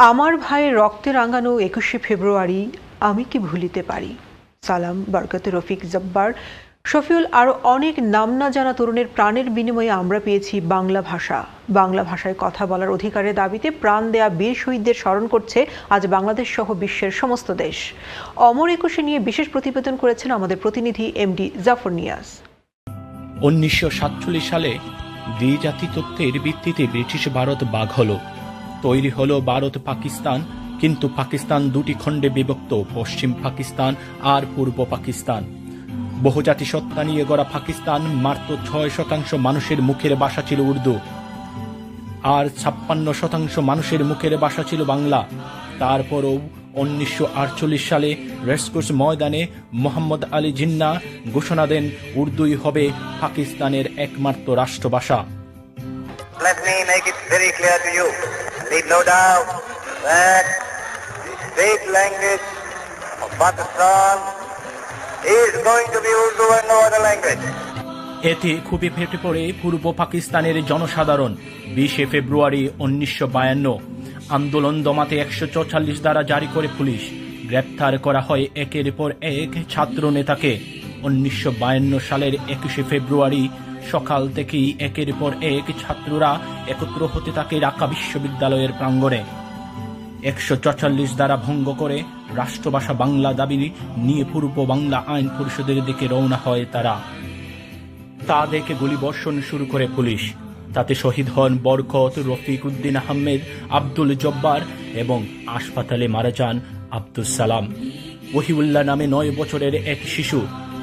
আমার ভাইয়ের রক্তে রাঙানো ২১শে ফেব্রুয়ারি আমি কি ভুলিতে পারি। সালাম, বরকত, রফিক, জব্বার, শফিউল আরও অনেক নাম না জানা তরুণের প্রাণের বিনিময়ে আমরা পেয়েছি বাংলা ভাষা। বাংলা ভাষায় কথা বলার অধিকারের দাবিতে প্রাণ দেয়া বীর শহীদদের স্মরণ করছে আজ বাংলাদেশ সহ বিশ্বের সমস্ত দেশ। অমর একুশে নিয়ে বিশেষ প্রতিবেদন করেছেন আমাদের প্রতিনিধি এমডি জাফর নিয়াজ। 1947 সালে দ্বিজাতি তত্ত্বের ভিত্তিতে ব্রিটিশ ভারত ভাগ হলো। তৈরি হলো ভারত পাকিস্তান, কিন্তু পাকিস্তান দুটি খণ্ডে বিভক্ত, পশ্চিম পাকিস্তান আর পূর্ব পাকিস্তান। বহুজাতি সত্তা নিয়ে গড়া পাকিস্তান মাত্র 6% মানুষের মুখের ভাষা ছিল উর্দু, আর 56% মানুষের মুখের ভাষা ছিল বাংলা। তারপরও 1948 সালে রেসকোর্স ময়দানে মোহাম্মদ আলী জিন্নাহ ঘোষণা দেন উর্দুই হবে পাকিস্তানের একমাত্র রাষ্ট্রভাষা। Let me make it very clear to you, leave no doubt that the state language of Pakistan is going to be Urdu and no other language. এতে খুবই ফেটে পড়ে পূর্ব পাকিস্তানের জনসাধারণ। 20শে ফেব্রুয়ারি 1952 আন্দোলন দমাতে 144 ধারা জারি করে পুলিশ। গ্রেপ্তার করা হয় একের পর এক ছাত্র নেতাকে। 1952 সালের 21শে ফেব্রুয়ারি সকাল থেকেই একের পর এক ছাত্ররা একত্র হতে থাকে ঢাকা বিশ্ববিদ্যালয়ের প্রাঙ্গণে। 144 ধারা ভঙ্গ করে রাষ্ট্রভাষা বাংলা দাবি নিয়ে পূর্ব বাংলা আইন পরিষদের দিকে রওনা হয় তারা। তা দেখে গুলিবর্ষণ শুরু করে পুলিশ। তাতে শহীদ হন বরকত, রফিক উদ্দিন আহমেদ, আব্দুল জব্বার এবং হাসপাতালে মারা যান আব্দুল সালাম। ওহিউল্লাহ নামে 9 বছরের এক শিশু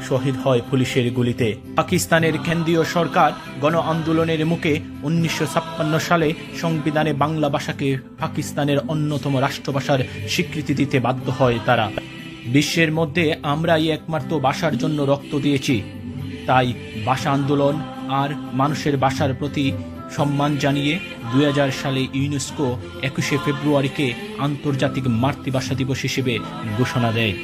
শহীদ হয় পুলিশের গুলিতে। পাকিস্তানের কেন্দ্রীয় সরকার গণ আন্দোলনের মুখে 1956 সালে সংবিধানে বাংলা ভাষাকে পাকিস্তানের অন্যতম রাষ্ট্রভাষার স্বীকৃতি দিতে বাধ্য হয় তারা। বিশ্বের মধ্যে আমরাই একমাত্র ভাষার জন্য রক্ত দিয়েছি, তাই ভাষা আন্দোলন আর মানুষের ভাষার প্রতি সম্মান জানিয়ে 2000 সালে ইউনেস্কো 21শে ফেব্রুয়ারিকে আন্তর্জাতিক মাতৃভাষা দিবস হিসেবে ঘোষণা দেয়।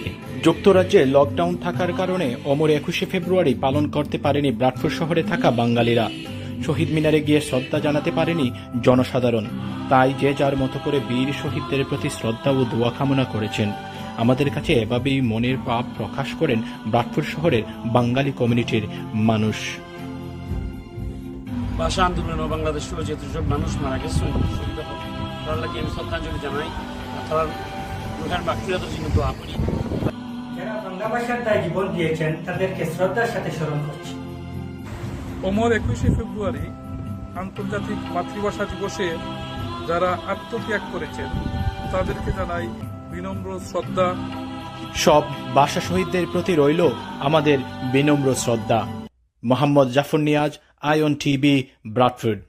যুক্তরাজ্যে লকডাউন থাকার কারণে অমর 21শে ফেব্রুয়ারি পালন করতে পারেনি ব্রাডফোর্ড শহরে থাকা বাঙালিরা। শহীদ মিনারে গিয়ে শ্রদ্ধা জানাতে পারেনি জনসাধারণ। তাই যে যার মতো করে বীর শহীদদের প্রতি শ্রদ্ধা ও দোয়া কামনা করেছেন। আমাদের কাছে এভাবেই মনের ভাব প্রকাশ করেন ব্রাডফোর্ড শহরের বাঙালি কমিউনিটির মানুষ। ভাষা আন্দোলন ও বাংলাদেশ যেহেতু সব মানুষ মারা গেছে, তার লাগে আমি শ্রদ্ধাঞ্জলি জানাই। তার ব্যক্তিগত জন্য দোয়া করি। যারা বাংলা ভাষার দায় জীবন দিয়েছেন তাদেরকে শ্রদ্ধার সাথে স্মরণ করছি। অমর 21শে ফেব্রুয়ারি আন্তর্জাতিক মাতৃভাষা দিবসে যারা আত্মত্যাগ করেছেন তাদেরকে জানাই বিনম্র শ্রদ্ধা। সব ভাষা শহীদদের প্রতি রইল আমাদের বিনম্র শ্রদ্ধা। Mohammad Jafar Niaz, Ion TV, Bradford.